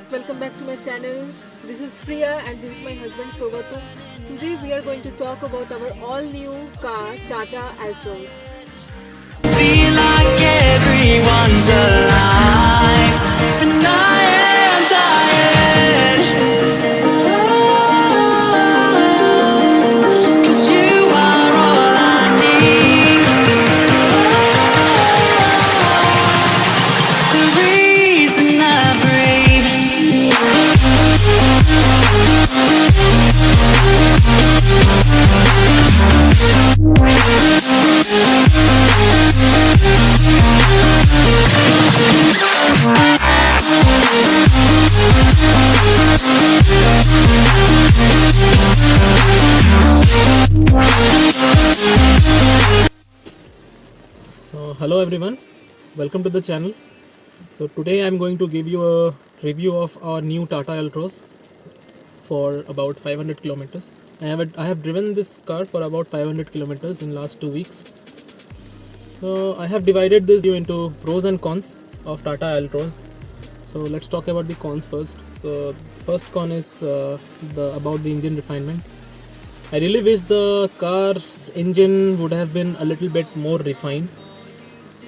viewers, welcome back to my channel. This is Priya and this is my husband Shogatu. Today we are going to talk about our all-new car Tata Altroz. Feel like everyone's alive, and I am tired. 'Cause you are all I need. The reason I breathe. So hello everyone, welcome to the channel. So today I'm going to give you a review of our new Tata Altroz for about 500 kilometers. I have driven this car for about 500 kilometers in last 2 weeks. So I have divided this video into pros and cons of Tata Altroz. So let's talk about the cons first. So first con is about the engine refinement. I really wish the car's engine would have been a little bit more refined.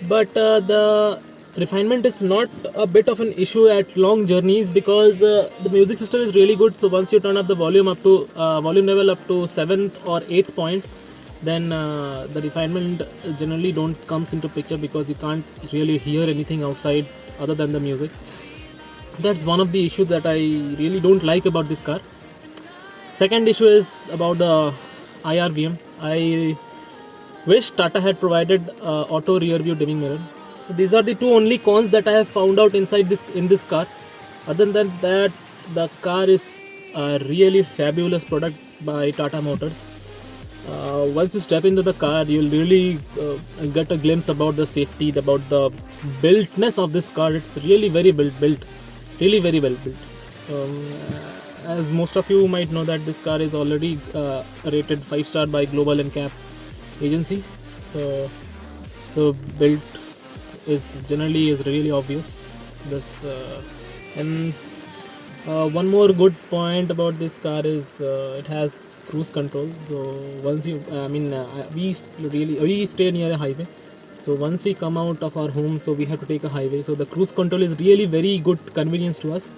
But the refinement is not a bit of an issue at long journeys because the music system is really good. So once you turn up the volume level up to 7th or 8th point, then the refinement generally don't comes into picture because you can't really hear anything outside other than the music. That's one of the issues that I really don't like about this car. Second issue is about the IRVM. I wish Tata had provided auto rear view dimming mirror. So these are the two only cons that I have found out in this car. Other than that, the car is a really fabulous product by Tata Motors. Once you step into the car, you'll really get a glimpse about the safety, about the builtness of this car. It's really very built, really very well built. So as most of you might know that this car is already rated 5-star by Global NCAP agency. So the build is really obvious. This and one more good point about this car is it has cruise control. So once you we stay near a highway, so once we come out of our home, so we have to take a highway. So the cruise control is really very good convenience to us.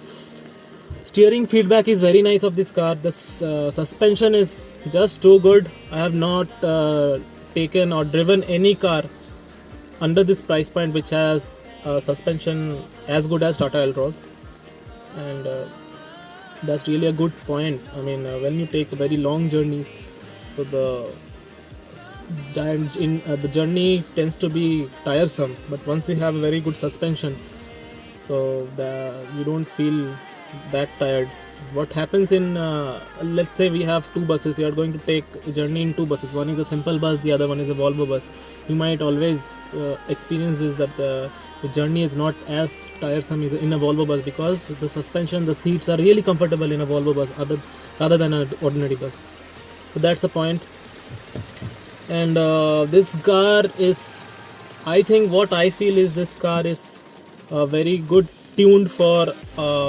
Steering feedback is very nice of this car. The suspension is just too good. I have not taken or driven any car under this price point which has suspension as good as Tata Altroz, and that's really a good point. I mean, when you take very long journeys, so the journey tends to be tiresome, but once you have a very good suspension, so you don't feel that tired. What happens in let's say we have two buses, you are going to take a journey in two buses. One is a simple bus, the other one is a Volvo bus. You might always experience is that the journey is not as tiresome in a Volvo bus because the suspension, the seats are really comfortable in a Volvo bus rather than an ordinary bus. So that's the point. And this car is, I think what I feel is this car is very good tuned for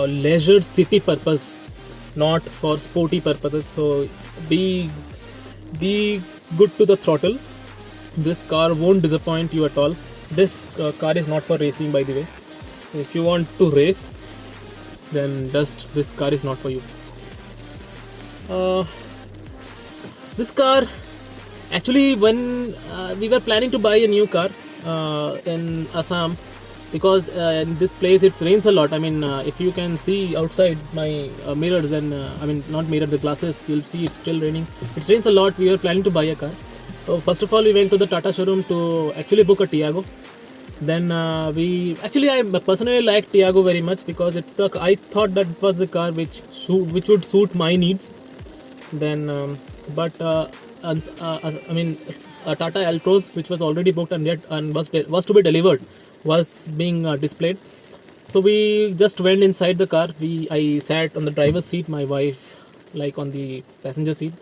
leisure city purpose, not for sporty purposes. So be good to the throttle. This car won't disappoint you at all. This car is not for racing, by the way. So if you want to race, then just this car is not for you. This car, actually, when we were planning to buy a new car in Assam, because in this place it rains a lot. I mean, if you can see outside my mirrors and not mirror, the glasses, you'll see it's still raining. It rains a lot. We were planning to buy a car. So first of all, we went to the Tata showroom to actually book a Tiago. Then I personally like Tiago very much because I thought that it was the car which would suit my needs. Then a Tata Altroz, which was already booked and was to be delivered, was being displayed. So we just went inside the car. I sat on the driver's seat, my wife like on the passenger seat.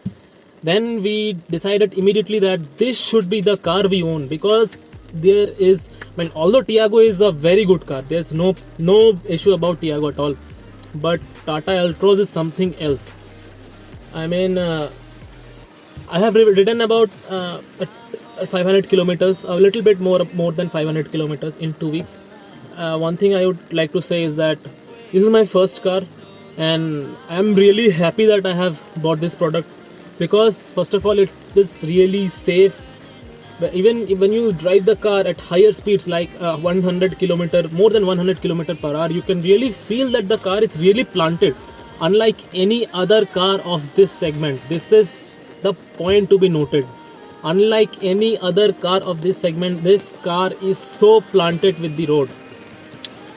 Then we decided immediately that this should be the car we own, because although Tiago is a very good car, there's no issue about Tiago at all. but Tata Altroz is something else. I mean, I have ridden about 500 kilometers, a little bit more than 500 kilometers in 2 weeks. One thing I would like to say is that this is my first car, and I'm really happy that I have bought this product, because first of all, it is really safe. But even when you drive the car at higher speeds, like 100 kilometer, more than 100 kilometer per hour, you can really feel that the car is really planted, unlike any other car of this segment. This is the point to be noted. Unlike any other car of this segment, this car is so planted with the road,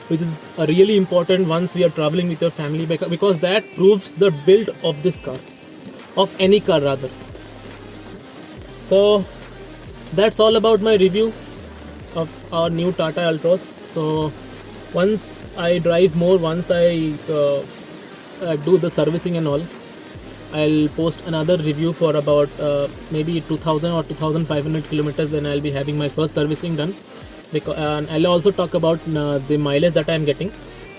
which is really important once we are traveling with your family, because that proves the build of this car, of any car rather. So that's all about my review of our new Tata Altroz. So once I drive more, once I do the servicing and all, I'll post another review for about maybe 2000 or 2500 kilometers. Then I'll be having my first servicing done, and I'll also talk about the mileage that I'm getting.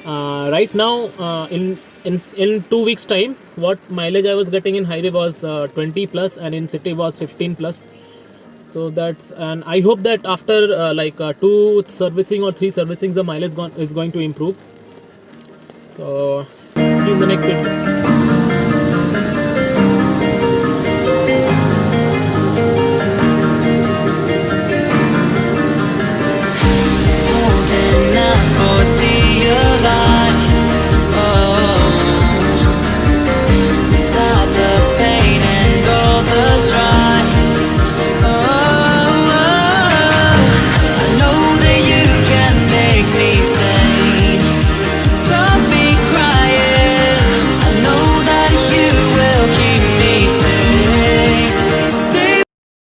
Right now, in 2 weeks time, what mileage I was getting in highway was 20 plus, and in city was 15 plus. So that's, and I hope that after 2 servicing or 3 servicings, the mileage is going to improve. So see you in the next video.